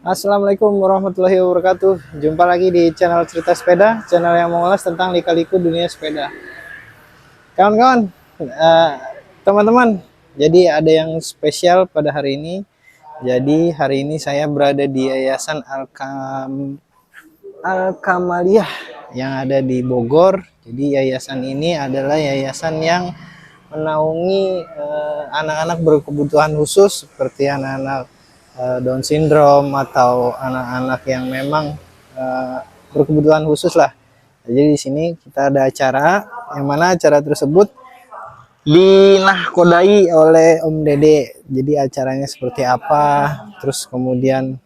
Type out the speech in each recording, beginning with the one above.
Assalamualaikum warahmatullahi wabarakatuh. Jumpa lagi di channel Cerita Sepeda, channel yang mengulas tentang lika-liku dunia sepeda. Kawan-kawan, teman-teman, jadi ada yang spesial pada hari ini. Jadi hari ini saya berada di Yayasan Al-Kamaliyah yang ada di Bogor. Jadi yayasan ini adalah yayasan yang menaungi anak-anak berkebutuhan khusus seperti anak-anak Down syndrome atau anak-anak yang memang berkebutuhan khusus lah. Jadi di sini kita ada acara yang mana acara tersebut dinahkodai oleh Om Dede. Jadi acaranya seperti apa, terus kemudian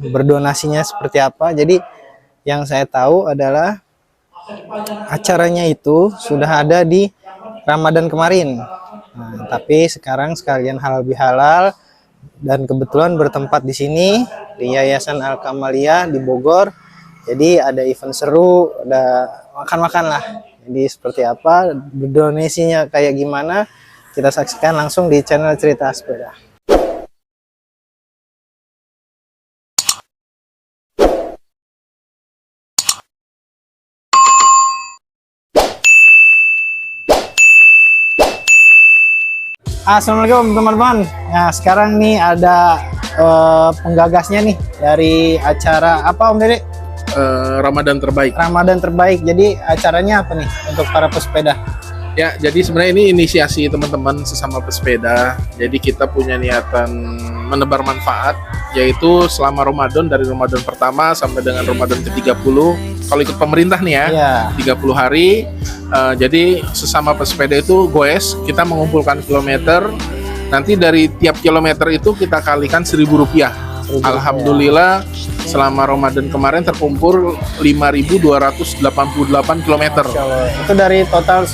berdonasinya seperti apa. Jadi yang saya tahu adalah acaranya itu sudah ada di Ramadan kemarin. Nah, tapi sekarang sekalian halal bihalal dan kebetulan bertempat di sini di Yayasan Al-Kamaliyah di Bogor. Jadi ada event seru, ada makan-makan lah. Jadi seperti apa, berdonasinya kayak gimana, kita saksikan langsung di channel Cerita Sepeda. Assalamualaikum teman-teman. Nah sekarang nih ada penggagasnya nih dari acara apa Om Dede? Ramadan terbaik. Ramadan terbaik. Jadi acaranya apa nih untuk para pesepeda? Ya, jadi sebenarnya ini inisiasi teman-teman sesama pesepeda. Jadi kita punya niatan menebar manfaat, yaitu selama Ramadan, dari Ramadan pertama sampai dengan Ramadan ke-30. Kalau ikut pemerintah nih ya, 30 hari. Jadi sesama pesepeda itu goes, kita mengumpulkan kilometer. Nanti dari tiap kilometer itu kita kalikan Rp1.000. Alhamdulillah selama Ramadan kemarin terkumpul 5.288 km. Itu dari total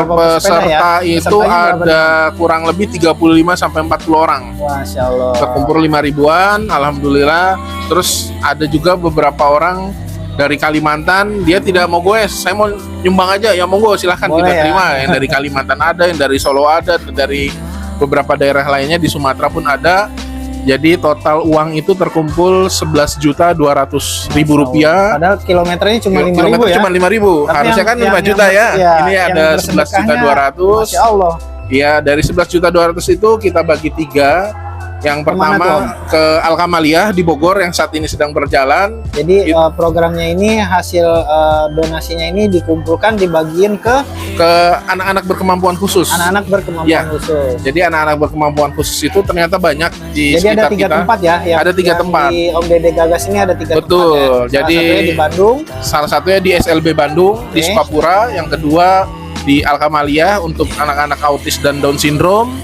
peserta ya? Itu ada kurang lebih 35 sampai 40 orang. Masya Allah. Terkumpul 5.000-an, alhamdulillah. Terus ada juga beberapa orang dari Kalimantan, dia tidak mau goes, saya mau nyumbang aja, ya monggo silahkan kita terima. Yang dari Kalimantan ada, yang dari Solo ada, dari beberapa daerah lainnya di Sumatera pun ada. Jadi total uang itu terkumpul Rp11.200.000. Padahal kilometernya cuma 5.000 ya? Cuma 5.000. Harusnya kan 5 juta ya. Ini ada 11.200.000. Masya Allah. Ya, dari 11.200.000 itu kita bagi 3. Yang pertama ke Al-Kamaliyah di Bogor yang saat ini sedang berjalan. Jadi programnya ini hasil donasinya ini dikumpulkan dibagiin ke anak-anak berkemampuan khusus. Anak-anak berkemampuan khusus. Jadi anak-anak berkemampuan khusus itu ternyata banyak di sekitar kita. Jadi ada 3 tempat ya? Ada 3 tempat. Di Om Dede gagas ini ada 3 tempat. Betul. Ya? Jadi di Bandung. Salah satunya di SLB Bandung, di Sukapura. Yang kedua di Al-Kamaliyah untuk anak-anak autis dan Down syndrome.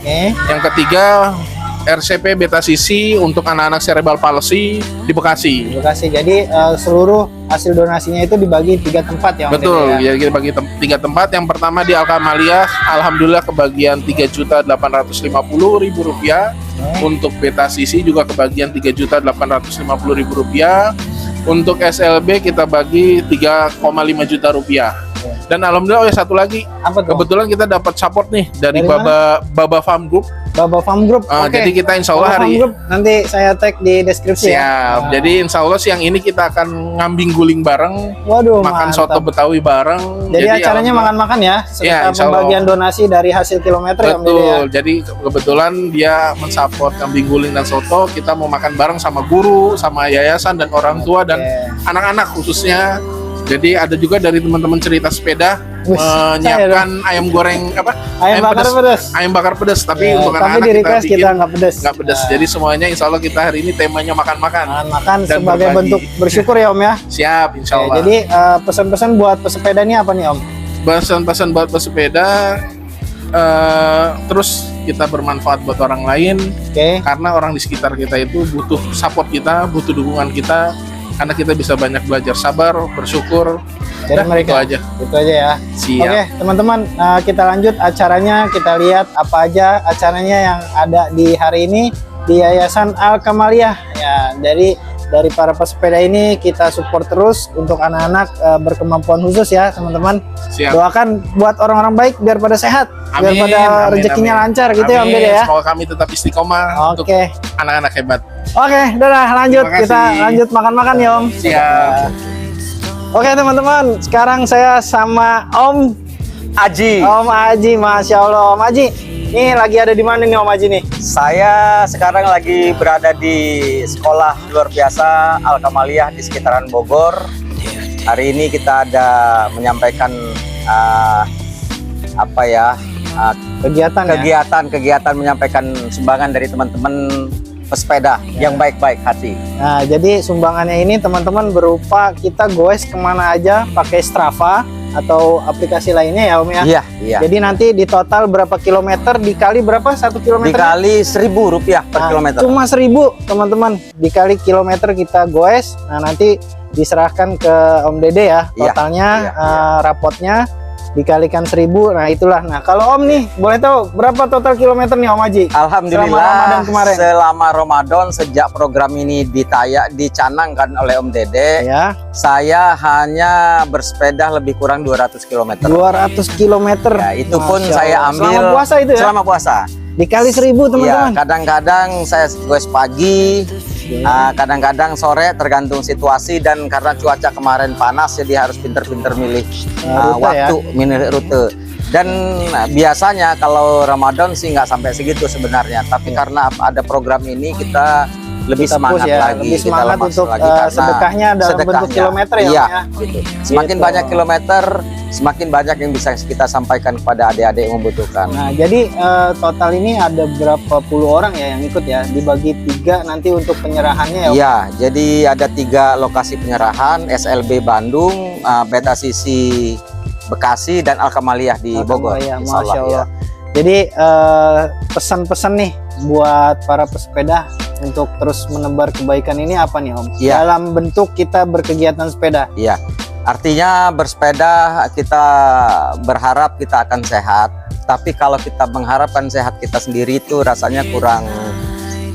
Yang ketiga RCP Beta Sisi untuk anak-anak cerebral palsy di Bekasi. Jadi seluruh hasil donasinya itu dibagi 3 tempat ya. Betul, ya kita bagi 3 tempat. Yang pertama di Al-Kamaliyah, alhamdulillah kebagian Rp3.850.000. Untuk Beta Sisi juga kebagian Rp3.850.000. Untuk SLB kita bagi Rp3,5 juta. Dan alhamdulillah satu lagi, kebetulan kita dapat support nih dari Baba Farm Group. Baba Farm Group. Jadi kita insya Allah hari Group, nanti saya tag di deskripsi. Siap. Jadi insya Allah siang ini kita akan ngambing guling bareng. Waduh, makan soto Betawi bareng. Jadi acaranya makan-makan ya. Serta pembagian donasi dari hasil kilometer. Betul. Jadi kebetulan dia mensupport kambing guling dan soto. Kita mau makan bareng sama guru, sama yayasan dan orang tua dan anak-anak khususnya. Jadi ada juga dari teman-teman Cerita Sepeda menyiapkan ayam goreng ayam bakar pedas tapi untuk anak-anak kita nggak pedas. Jadi semuanya insya Allah kita hari ini temanya makan-makan dan sebagai bentuk bersyukur ya Om ya. Siap, insya Allah. Jadi pesan-pesan buat pesepeda ini apa nih Om? Pesan-pesan buat pesepeda, terus kita bermanfaat buat orang lain. Karena orang di sekitar kita itu butuh support kita, butuh dukungan kita, karena kita bisa banyak belajar sabar, bersyukur. Jadi mereka itu aja ya. Siap. Oke teman-teman, kita lanjut acaranya. Kita lihat apa aja acaranya yang ada di hari ini di Yayasan Al-Kamaliyah ya. Dari para pesepeda ini kita support terus untuk anak-anak berkemampuan khusus ya teman-teman. Doakan buat orang-orang baik biar pada sehat. Biar pada rezekinya lancar gitu ya Om Dede ya. Semoga kami tetap istiqomah untuk Oke. anak-anak hebat. Oke, dadah lanjut Terima kasih. kita lanjut makan-makan ya Om. Siap. Oke teman-teman, sekarang saya sama Om Aji. Om Aji, Masya Allah Om Aji. Ini lagi ada di mana nih Om Aji nih? Saya sekarang lagi berada di sekolah luar biasa Al-Kamaliyah di sekitaran Bogor. Hari ini kita ada menyampaikan kegiatan menyampaikan sumbangan dari teman-teman pesepeda yang baik-baik hati. Nah, jadi sumbangannya ini teman-teman berupa kita goes kemana aja pakai Strava atau aplikasi lainnya ya Om ya. Iya, iya. Jadi nanti di total berapa kilometer dikali berapa 1 kilometer? Dikali Rp1.000 per kilometer. Cuma 1.000 teman-teman dikali kilometer kita goes. Nah nanti diserahkan ke Om Dede ya Iya, totalnya iya. rapotnya dikalikan 1.000. Nah itulah. Nah kalau Om nih boleh tahu berapa total kilometer nih Om Haji? Alhamdulillah selama Ramadan kemarin. selama Ramadan sejak program ini dicanangkan oleh Om Dede, Ya. saya hanya bersepeda lebih kurang 200 km. 200 kilometer. Ya, itu pun Masya saya Allah. ambil selama puasa itu ya. selama puasa. Dikali 1.000 Iya, teman-teman. kadang-kadang saya goes pagi, kadang-kadang sore, tergantung situasi, dan karena cuaca kemarin panas jadi harus pinter-pinter milih Rute waktu, milih rute. Dan biasanya kalau Ramadan sih nggak sampai segitu sebenarnya, tapi karena ada program ini kita lebih Kita semangat push ya, lagi, lebih kita semangat lemas untuk lagi karena sedekahnya dalam bentuk kilometer ya, iya, Om ya. gitu. Semakin Gitu. banyak kilometer, semakin banyak yang bisa kita sampaikan kepada adik-adik yang membutuhkan. Nah, jadi total ini ada berapa puluh orang ya yang ikut ya? Dibagi 3 nanti untuk penyerahannya ya. Om? Iya, jadi ada 3 lokasi penyerahan, SLB Bandung, Beta Sisi Bekasi, dan Al-Kamaliyah di Bogor. Alhamdulillah, Insya Masya Allah, Allah. ya. Jadi pesan-pesan nih buat para pesepeda untuk terus menebar kebaikan ini apa nih Om? Iya. Dalam bentuk kita berkegiatan sepeda. Iya, artinya bersepeda kita berharap kita akan sehat. Tapi kalau kita mengharapkan sehat kita sendiri itu rasanya kurang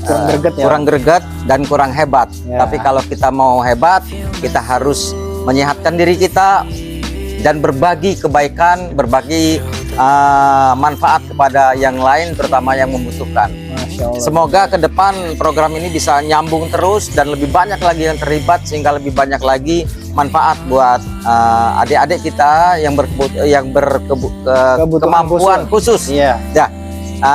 Greget ya, kurang greget dan kurang hebat. Ya. Tapi kalau kita mau hebat, kita harus menyehatkan diri kita dan berbagi kebaikan, berbagi manfaat kepada yang lain, terutama yang membutuhkan. Masya Allah. Semoga ke depan program ini bisa nyambung terus dan lebih banyak lagi yang terlibat, sehingga lebih banyak lagi manfaat buat adik-adik kita yang kemampuan khusus. Iya. Ya,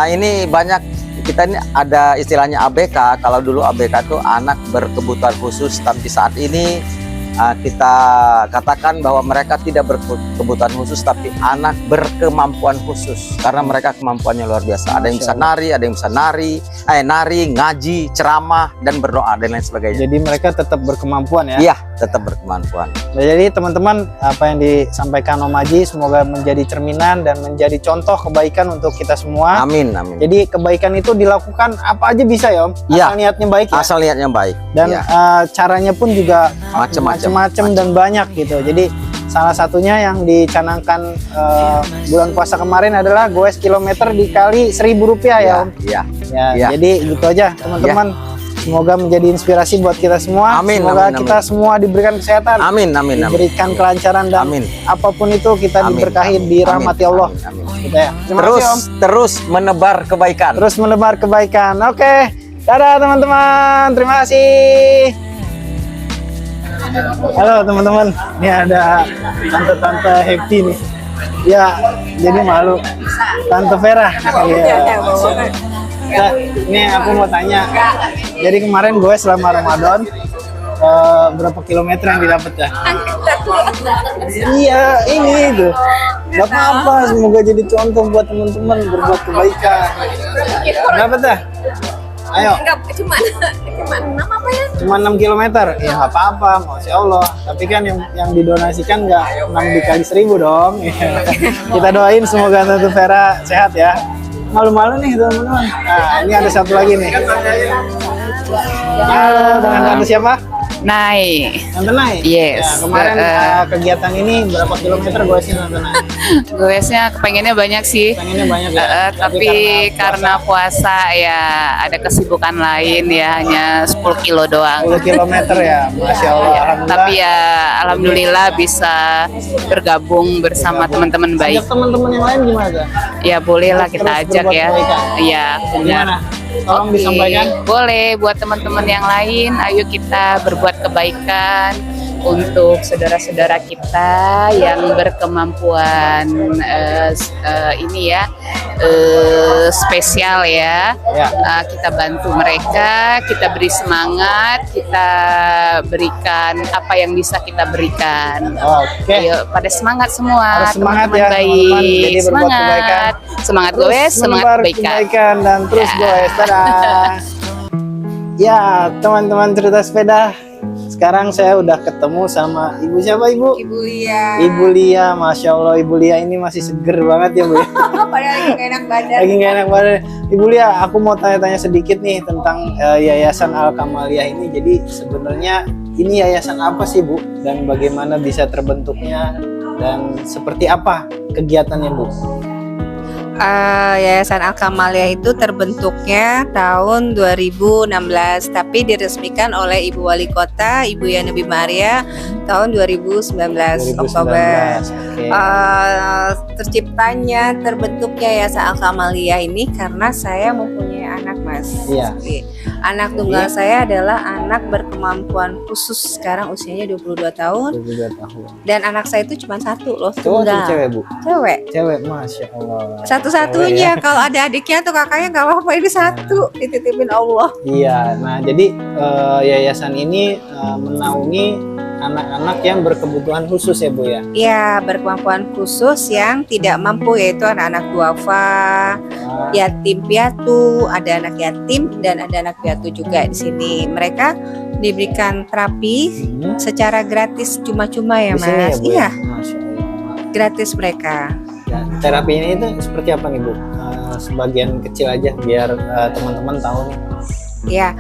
ini banyak, kita ini ada istilahnya ABK. Kalau dulu ABK itu anak berkebutuhan khusus, tapi saat ini kita katakan bahwa mereka tidak berkebutuhan khusus, tapi anak berkemampuan khusus, karena mereka kemampuannya luar biasa. Ada yang bisa nari, ada yang bisa nari, ngaji, ceramah, dan berdoa, dan lain sebagainya. Jadi mereka tetap berkemampuan ya. Iya, tetap berkemampuan. Nah, jadi teman-teman, apa yang disampaikan Om Haji semoga menjadi cerminan dan menjadi contoh kebaikan untuk kita semua. Amin, amin. Jadi kebaikan itu dilakukan apa aja bisa ya Om, Iya. asal niatnya baik ya. Asal niatnya baik. Dan Iya. caranya pun juga Macem-macem. dan banyak gitu. Jadi salah satunya yang dicanangkan bulan puasa kemarin adalah goes kilometer dikali Rp1.000 ya Iya, Om. iya. Ya, Iya. jadi gitu aja teman-teman. Semoga menjadi inspirasi buat kita semua. Amin, Semoga amin, kita amin. semua diberikan kesehatan, Amin, amin, amin. diberikan kelancaran, dan Amin. apapun itu kita Amin, diberkahi, amin, dirahmati amin, Allah. amin, amin. Gitu ya. Terima kasih Om. Terus menebar kebaikan. Terus menebar kebaikan. Oke, dadah teman-teman. Terima kasih. Halo teman-teman, ini ada tante-tante happy nih. Ya, jadi malu. Tante Vera. Iya. Nah, ini aku mau tanya. Jadi kemarin gue selama Ramadan berapa kilometer yang didapat ya? Iya, ini itu. Gak apa-apa, semoga jadi contoh buat teman-teman berbuat kebaikan. Dapat dah? Ayo. Enggak, cuma 6 apa ya? Cuma 6 kilometer, ya nggak apa-apa, Masya Allah. Tapi kan yang didonasikan nggak 6 dikali 1.000 dong. Kita doain semoga Tante Vera sehat ya. Malu-malu nih teman-teman. Nah ini ada satu lagi nih. Halo, dengan Tante siapa? Naik. Nonton naik? Yes. Ya, kemarin kegiatan ini berapa kilometer goesnya nonton naik? Goesnya kepengennya banyak sih. Pengennya banyak ya. Tapi karena puasa ya ada kesibukan lain ya, hanya 10 kilo doang. 10 kilometer ya, Masya Allah. Alhamdulillah. Tapi ya alhamdulillah bisa bergabung bersama teman-teman baik. Ajak teman-teman yang lain gimana tuh? Ya bolehlah kita Terus ajak berbuat ya. kebaikan. Iya benar. Gimana? Tolong Oke, disampaikan. boleh buat teman-teman yang lain. Ayo kita berbuat kebaikan untuk saudara-saudara kita yang berkemampuan ini ya spesial ya. Ya. Kita bantu mereka, kita beri semangat, kita berikan apa yang bisa kita berikan. Oke. Ayo pada semangat semua, Harus semangat teman-teman ya, baik. teman-teman. Jadi berbuat kebaikan. Semangat, semangat Terus goes, semangat menebar kebaikan. dan terus Ya. goes. Dadah. Ya, teman-teman cerita sepeda. Sekarang saya udah ketemu sama ibu siapa ibu? Ibu Lia. Ibu Lia, Masya Allah Ibu Lia ini masih seger banget ya Bu. Padahal lagi gak enak badan. Lagi nggak enak badan. Ibu Lia, aku mau tanya-tanya sedikit nih tentang Yayasan Al Kamaliyah ini. Jadi sebenarnya ini yayasan apa sih Bu? Dan bagaimana bisa terbentuknya? Dan seperti apa kegiatannya Bu? Yayasan Al Kamaliyah itu terbentuknya tahun 2016, tapi diresmikan oleh Ibu Wali Kota, Ibu Ya Nabi Maria tahun 2019 Oktober. Oke. Terbentuknya Yayasan Al Kamaliyah ini karena saya mempunyai anak, Mas. Iya. Oke. Anak tunggal saya adalah anak berkemampuan khusus, sekarang usianya 22 tahun, 22 tahun. dan anak saya itu cuma satu loh, Cowok atau tunggal. cewek Bu? Cewek. Cewek, Masya Allah. Satu-satunya, Cewek ya. kalau ada adiknya tuh kakaknya nggak apa-apa, ini satu dititipin Allah. Iya, nah jadi yayasan ini menaungi anak-anak yang berkebutuhan khusus ya Bu ya? Ya, berkemampuan khusus yang tidak mampu, yaitu anak-anak duafa, yatim piatu, ada anak yatim dan ada anak piatu juga di sini. Mereka diberikan terapi secara gratis, cuma-cuma ya, Di sini Mas. Bu, Iya, ya? Masya Allah. gratis mereka. Dan terapinya itu seperti apa nih Bu? Sebagian kecil aja biar teman-teman tahu nih. Ya,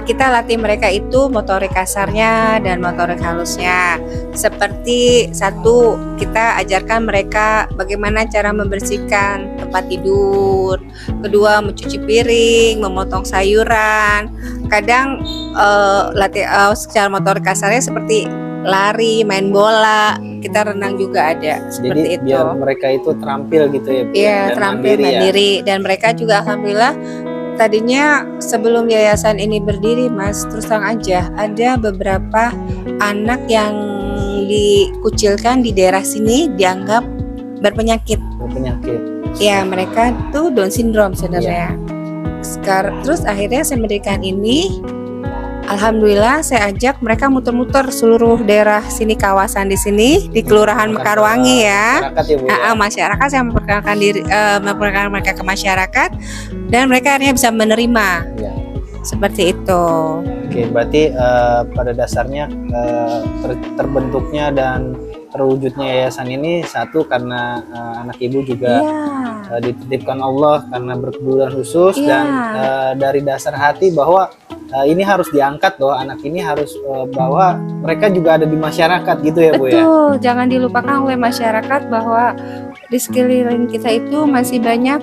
kita latih mereka itu motorik kasarnya dan motorik halusnya. Seperti satu, kita ajarkan mereka bagaimana cara membersihkan tempat tidur. Kedua, mencuci piring, memotong sayuran. Kadang secara motorik kasarnya seperti lari, main bola, kita renang juga ada. Seperti Jadi itu. biar mereka itu terampil gitu ya Bu? Iya, Dan terampil mandiri, dan mereka juga alhamdulillah tadinya sebelum yayasan ini berdiri, Mas, terus terang aja ada beberapa anak yang dikucilkan di daerah sini dianggap berpenyakit. Berpenyakit. Ya, mereka tuh Down syndrome sebenarnya. Terus akhirnya saya mendirikan ini. Alhamdulillah saya ajak mereka muter-muter seluruh daerah sini, kawasan di sini di Kelurahan Mekarwangi ya. Masyarakat ya Bu ya? Masyarakat, saya memperkenalkan diri, memperkenalkan mereka ke masyarakat, dan mereka akhirnya bisa menerima. Iya. Seperti itu. Oke, berarti pada dasarnya terbentuknya dan terwujudnya yayasan ini satu karena anak ibu juga dititipkan Allah karena berkebutuhan khusus, Iya. dan dari dasar hati bahwa ini harus diangkat loh, anak ini harus bahwa mereka juga ada di masyarakat gitu ya Bu ya. Betul, jangan dilupakan oleh masyarakat bahwa di sekeliling kita itu masih banyak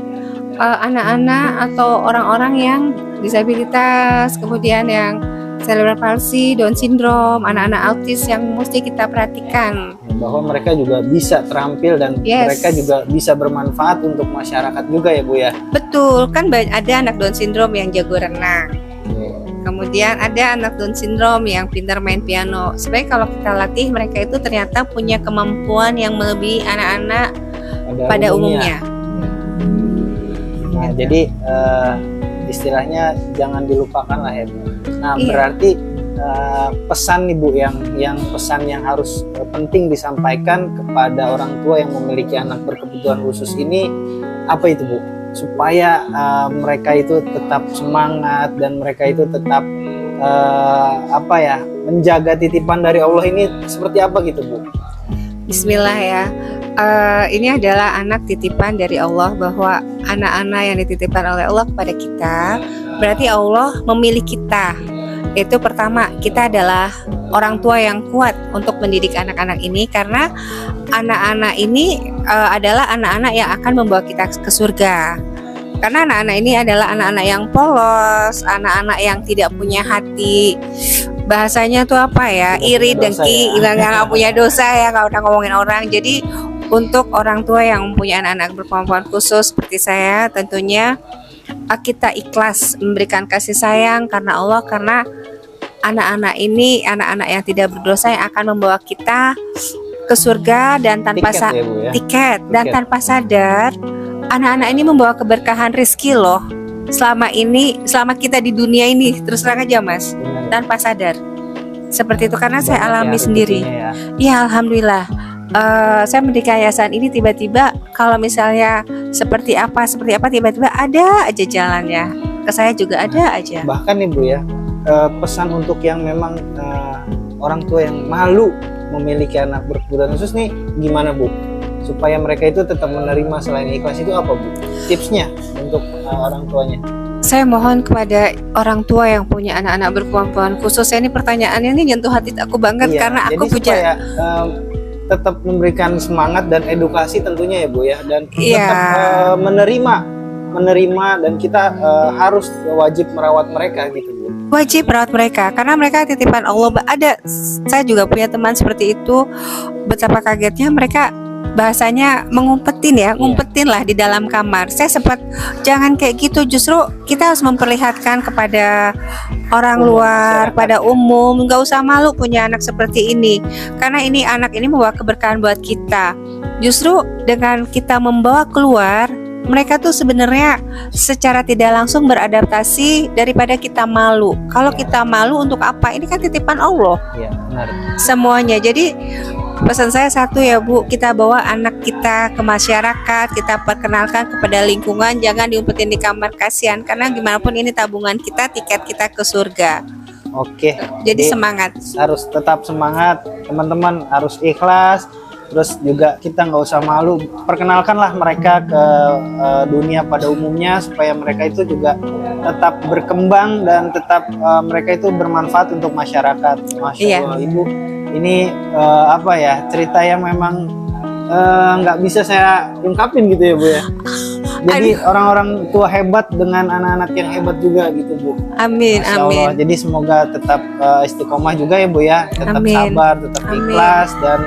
anak-anak atau orang-orang yang disabilitas, kemudian yang cerebral palsy, Down syndrome, anak-anak autis yang mesti kita perhatikan. Bahwa mereka juga bisa terampil dan Yes. mereka juga bisa bermanfaat untuk masyarakat juga ya Bu ya. Betul, kan ada anak Down syndrome yang jago renang. Kemudian ada anak Down syndrome yang pintar main piano. Sebenarnya kalau kita latih, mereka itu ternyata punya kemampuan yang melebihi anak-anak pada umumnya. Nah, jadi istilahnya jangan dilupakan lah ya Bu. Nah, Iya. berarti pesan nih Bu yang pesan yang harus penting disampaikan kepada orang tua yang memiliki anak berkebutuhan khusus ini apa itu Bu? Supaya mereka itu tetap semangat dan mereka itu tetap menjaga titipan dari Allah ini seperti apa gitu Bu? Bismillah ya. Ini adalah anak titipan dari Allah, bahwa anak-anak yang dititipkan oleh Allah kepada kita, berarti Allah memilih kita. Itu pertama, kita adalah orang tua yang kuat untuk mendidik anak-anak ini, karena anak-anak ini adalah anak-anak yang akan membawa kita ke surga. Karena anak-anak ini adalah anak-anak yang polos, anak-anak yang tidak punya hati. Bahasanya tuh apa ya? Iri, dengki, nggak punya dosa ya, nggak udah ngomongin orang. Jadi untuk orang tua yang mempunyai anak-anak berkemampuan khusus seperti saya, tentunya kita ikhlas memberikan kasih sayang karena Allah, karena anak-anak ini anak-anak yang tidak berdosa yang akan membawa kita ke surga, dan tanpa Tiket ya, Bu, ya? tiket, dan Tiket. tanpa sadar anak-anak ini membawa keberkahan rizki loh. Selama kita di dunia ini, terus terang aja Mas, tanpa sadar seperti itu, karena saya alami sendiri. Ya alhamdulillah. Saya mendirikan yayasan ini, tiba-tiba kalau misalnya seperti apa tiba-tiba ada aja jalannya ke saya, juga ada aja. Bahkan nih Bu ya, pesan untuk yang memang orang tua yang malu memiliki anak berkebutuhan khusus nih gimana Bu? Supaya mereka itu tetap menerima selain ikhlas, itu apa Bu? Tipsnya untuk orang tuanya? Saya mohon kepada orang tua yang punya anak-anak berkemampuan khusus. Ini pertanyaannya ini nyentuh hati aku banget, Iya, karena aku jadi punya supaya tetap memberikan semangat dan edukasi tentunya ya Bu ya, dan Iya. tetap menerima dan kita harus wajib merawat mereka gitu Bu. wajib merawat mereka, karena mereka titipan Allah. Saya juga punya teman seperti itu. Betapa kagetnya mereka, bahasanya ngumpetin lah di dalam kamar. Saya sempat, jangan kayak gitu, justru kita harus memperlihatkan kepada orang Umum, luar, masyarakat, pada ya. umum, nggak usah malu punya anak seperti ini, karena ini anak ini membawa keberkahan buat kita. Justru dengan kita membawa keluar, mereka tuh sebenarnya secara tidak langsung beradaptasi daripada kita malu. Kalau kita malu untuk apa? Ini kan titipan Allah Iya, benar. semuanya. Jadi pesan saya satu ya Bu, kita bawa anak kita ke masyarakat, kita perkenalkan kepada lingkungan, jangan diumpetin di kamar, kasihan, karena gimana pun ini tabungan kita, tiket kita ke surga. Oke. Jadi semangat. Harus tetap semangat, teman-teman harus ikhlas. Terus juga kita nggak usah malu, perkenalkanlah mereka ke dunia pada umumnya, supaya mereka itu juga tetap berkembang dan tetap mereka itu bermanfaat untuk masyarakat. Masya Iya. Allah Ibu, ini apa ya, cerita yang memang nggak bisa saya ungkapin gitu ya Bu ya. Jadi orang-orang tua hebat dengan anak-anak yang hebat juga gitu Bu. Amin, Masya Allah. amin. Jadi semoga tetap istiqomah juga ya Bu ya, tetap Amin. sabar, tetap Amin. ikhlas, dan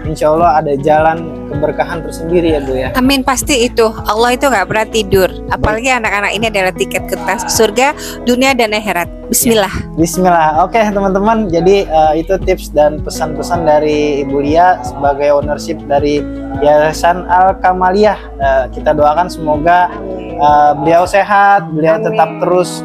insya Allah ada jalan keberkahan tersendiri ya Bu ya. Amin, pasti itu. Allah itu nggak pernah tidur. Apalagi anak-anak ini adalah tiket ke surga, dunia dan akhirat. Bismillah. Bismillah. Oke teman-teman, jadi itu tips dan pesan-pesan dari Ibu Lia sebagai ownership dari Yayasan Al Kamaliyah. Kita doakan semoga beliau sehat, beliau tetap terus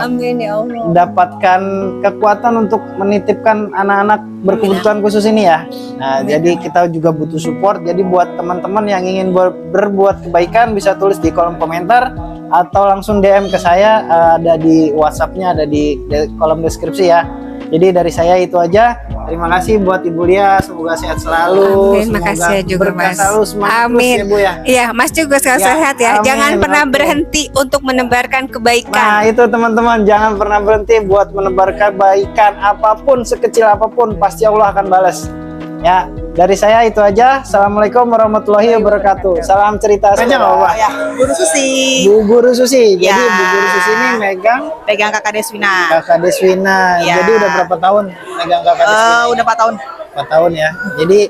Amin ya Allah. mendapatkan kekuatan untuk menitipkan anak-anak berkebutuhan khusus ini ya. Nah, jadi kita juga butuh support. Jadi buat teman-teman yang ingin berbuat kebaikan, bisa tulis di kolom komentar atau langsung DM ke saya, ada di WhatsApp-nya, ada di kolom deskripsi ya. Jadi dari saya itu aja. Terima kasih buat Ibu Lia, semoga sehat selalu. Amin, makasih ya juga, berkah Mas. selalu, semangat terus Amin. ya Bu ya. Iya, Mas juga sekali Ya, sehat ya. amin, Jangan pernah oke. berhenti untuk menebarkan Nah kebaikan. itu teman-teman, jangan pernah berhenti buat menebar kebaikan, apapun sekecil apapun pasti Allah akan balas. Ya, dari saya itu aja. Assalamualaikum warahmatullahi wabarakatuh. Salam cerita saja nggak apa-apa. Ya, Guru Susi, Bu Guru Susi. Jadi Ya. Bu Guru Susi ini megang pegang Kakak Deswina. Kakak Deswina. Ya. Jadi udah berapa tahun megang Kakak Deswina? Udah 4 tahun. 4 tahun ya. Jadi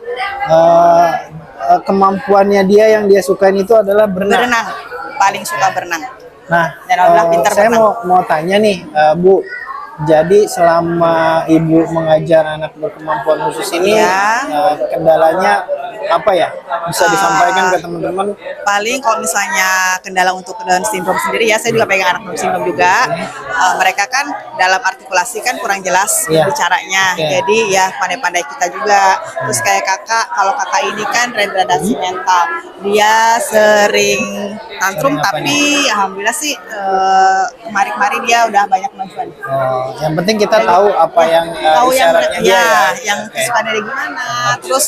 kemampuannya dia yang dia sukain itu adalah berenang. Berenang, paling suka berenang. Nah, Dan alhamdulillah pintar saya berenang. mau tanya nih, Bu. Jadi selama Ibu mengajar anak berkemampuan khusus ini, Ya. kendalanya apa ya? Bisa disampaikan ke teman-teman? Paling kalau misalnya kendala untuk Down syndrome sendiri ya, saya juga pegang anak Down syndrome juga. Mereka kan dalam artikulasi kan kurang jelas Iya. bicaranya. Oke. Jadi ya pandai-pandai kita juga. Terus kayak kakak, kalau kakak ini kan retardasi mental. Dia sering tantrum, Sering apa tapi alhamdulillah sih kemarin-kemarin dia udah banyak kemajuan. Yang penting kita tahu apa yang Tahu yang isyaratnya dia ya, ya. yang Oke. kesukaan dari gimana, terus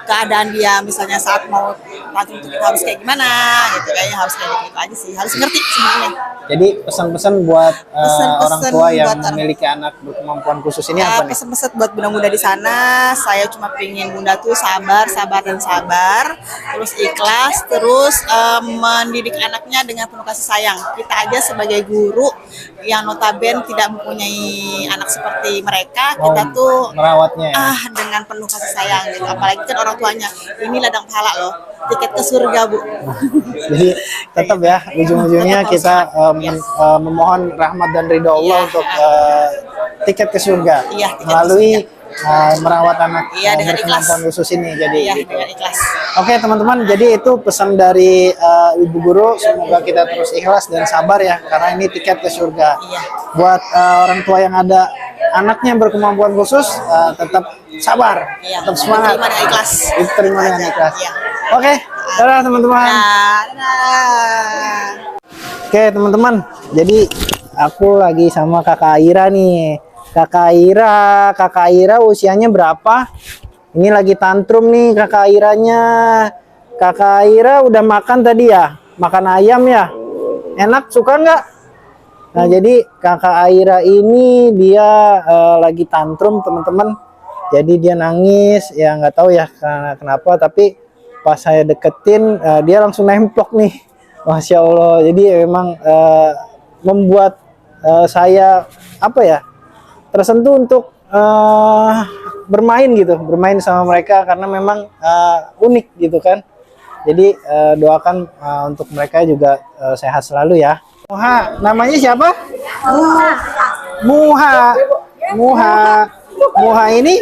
keadaan dia misalnya saat mau tantrum itu kita harus kayak gimana gitu, kayaknya harus kayak gitu aja sih, harus ngerti sebenarnya. Jadi pesan-pesan buat Pesan-pesan orang tua yang buat orang- memiliki anak berkemampuan khusus ini Ya, apa nih? pesan-pesan buat bunda-bunda di sana, saya cuma pengen bunda tuh sabar dan sabar, terus ikhlas, terus mendidik anaknya dengan penuh kasih sayang. Kita aja sebagai guru yang notabene tidak mempunyai anak seperti mereka, kita tuh Merawatnya ya. dengan penuh kasih sayang gitu. Apalagi kan orang tuanya, ini ladang pahala loh, tiket ke surga Bu. Jadi tetap ya ujung-ujungnya Tetap kita harus memohon rahmat dan ridho Allah Iya. untuk tiket ke surga Iya, tiket ke melalui merawat anak Iya, dengan berkemampuan ikhlas. khusus ini. Jadi Iya, gitu. dengan ikhlas. Oke teman-teman, jadi itu pesan dari Ibu Guru. Semoga kita terus ikhlas dan sabar ya, karena ini tiket ke surga. Iya. Buat orang tua yang ada anaknya berkemampuan khusus, tetap sabar, Iya, tetap semangat, diterima dengan ikhlas. diterima dengan ikhlas. Iya. Oke, dadah teman-teman. Dadah. Oke teman-teman, jadi aku lagi sama Kakak Aira nih. Kakak Aira usianya berapa? Ini lagi tantrum nih Kakak Airanya. Kakak Aira udah makan tadi ya? Makan ayam ya? Enak, suka nggak? Nah jadi Kakak Aira ini dia lagi tantrum teman-teman. Jadi dia nangis, ya nggak tahu ya kenapa, tapi pas saya deketin dia langsung nemplok nih. Masya Allah, jadi memang membuat saya apa ya, tersentuh untuk bermain gitu, bermain sama mereka karena memang unik gitu kan. Jadi doakan untuk mereka juga sehat selalu ya. Muha, namanya siapa? Muha. Muha ini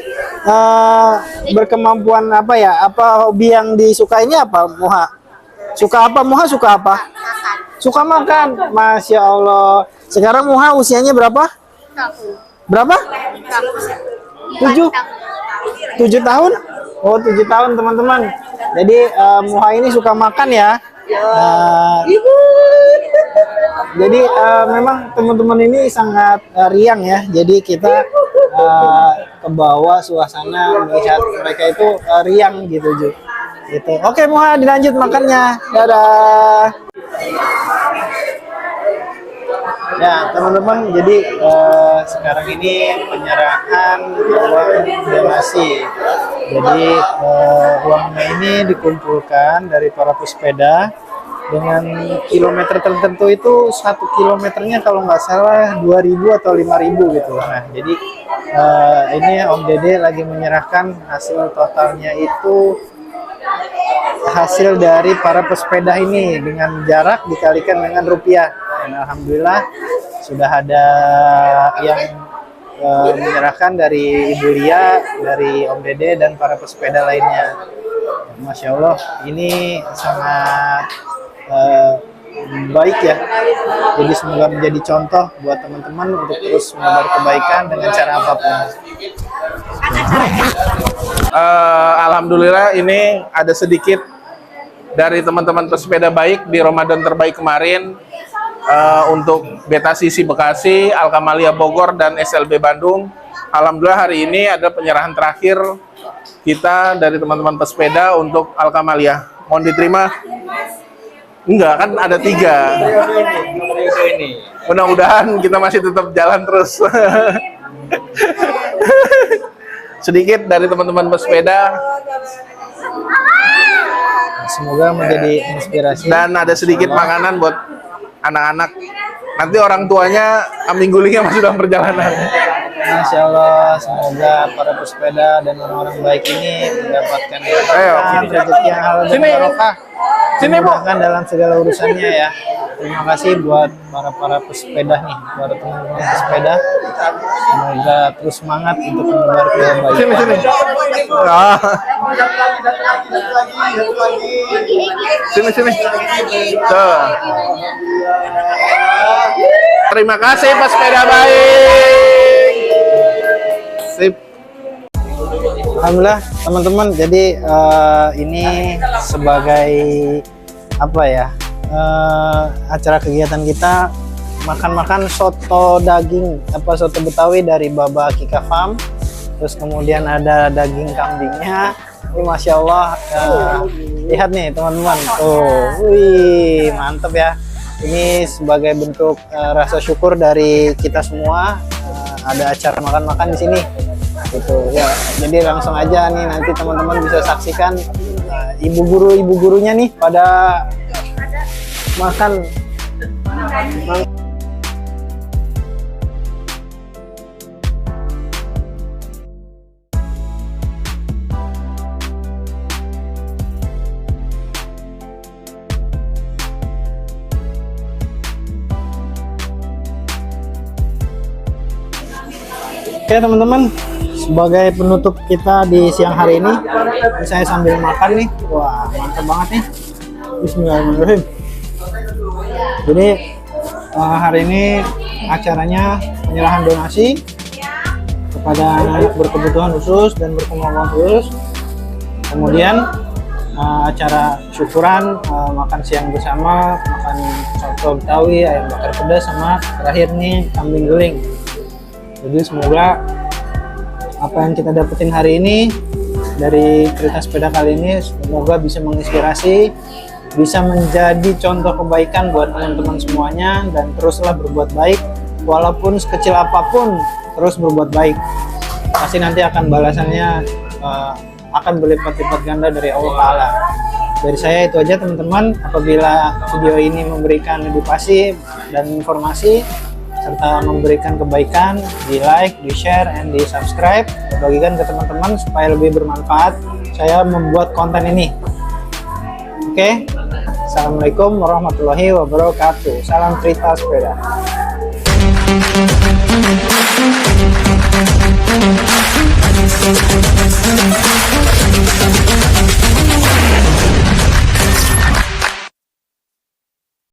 berkemampuan apa ya? Apa hobi yang disukainya apa Muha? Suka apa Muha? Suka apa? Suka makan. Masya Allah. Sekarang Muha usianya berapa? Berapa? 7 tahun? Oh 7 tahun teman-teman. Jadi Muha ini suka makan ya. Jadi memang teman-teman ini sangat riang ya. Jadi kita ke bawah suasana melihat mereka itu riang gitu Ju. Gitu. Oke Muha, dilanjut makannya. Dadah. Ya teman-teman, jadi sekarang ini penyerahan uang donasi. Jadi uangnya ini dikumpulkan dari para pesepeda dengan kilometer tertentu. Itu 1 kilometernya kalau nggak salah 2.000 atau 5.000 gitu. Nah jadi ini Om Dede lagi menyerahkan hasil totalnya itu, hasil dari para pesepeda ini dengan jarak dikalikan dengan rupiah. Dan alhamdulillah sudah ada yang menyerahkan dari Ibu Lia, dari Om Dede dan para pesepeda lainnya. Masya Allah, ini sangat baik ya. Jadi semoga menjadi contoh buat teman-teman untuk terus menebar kebaikan dengan cara apapun. Alhamdulillah ini ada sedikit dari teman-teman pesepeda baik di Ramadan terbaik kemarin, untuk Beta Sisi Bekasi, Alkamalia Bogor, dan SLB Bandung. Alhamdulillah hari ini ada penyerahan terakhir kita dari teman-teman pesepeda untuk Alkamalia. Mohon diterima. Enggak, kan ada 3. Mudah-mudahan kita masih tetap jalan terus. Sedikit dari teman-teman pesepeda. Semoga menjadi inspirasi. Dan ada sedikit makanan buat anak-anak. Nanti orang tuanya aming gulingnya masih dalam perjalanan. Masya Allah, semoga para pesepeda dan orang-orang baik ini mendapatkan rezeki yang halal dan barokah. Sini, Bu. Dimudahkan dalam segala urusannya ya. Terima kasih buat para pesepeda nih, para teman-teman pesepeda. Semoga terus semangat untuk menebar kebaikan. Sini. Ah. Sini. Tuh. Terima kasih pesepeda baik. Sip. Alhamdulillah teman-teman, jadi ini sebagai apa ya, acara kegiatan kita makan-makan soto daging, soto Betawi dari Baba Kika Farm. Terus kemudian ada daging kambingnya, Ini Masya Allah. Lihat nih teman-teman. Wih, mantep ya. Ini sebagai bentuk rasa syukur dari kita semua. Ada acara makan-makan di sini. Gitu ya. Jadi langsung aja nih nanti teman-teman bisa saksikan ibu gurunya nih pada makan. Oke teman-teman, sebagai penutup kita di siang hari ini, saya sambil makan nih. Wah, mantap banget nih. Bismillahirrahmanirrahim. Jadi hari ini acaranya penyerahan donasi kepada anak berkebutuhan khusus dan berkemampuan khusus. Kemudian acara syukuran, makan siang bersama, makan soto Betawi, ayam bakar pedas, sama terakhir nih kambing guling. Jadi semoga apa yang kita dapetin hari ini dari kereta sepeda kali ini semoga bisa menginspirasi, bisa menjadi contoh kebaikan buat teman-teman semuanya, dan teruslah berbuat baik walaupun sekecil apapun, terus berbuat baik. Pasti nanti akan balasannya akan berlipat-lipat ganda dari Allah Ta'ala. Dari saya itu aja teman-teman. Apabila video ini memberikan edukasi dan informasi serta memberikan kebaikan, di like, di share, and di subscribe, bagikan ke teman-teman supaya lebih bermanfaat saya membuat konten ini. Oke, Assalamualaikum warahmatullahi wabarakatuh. Salam cerita sepeda.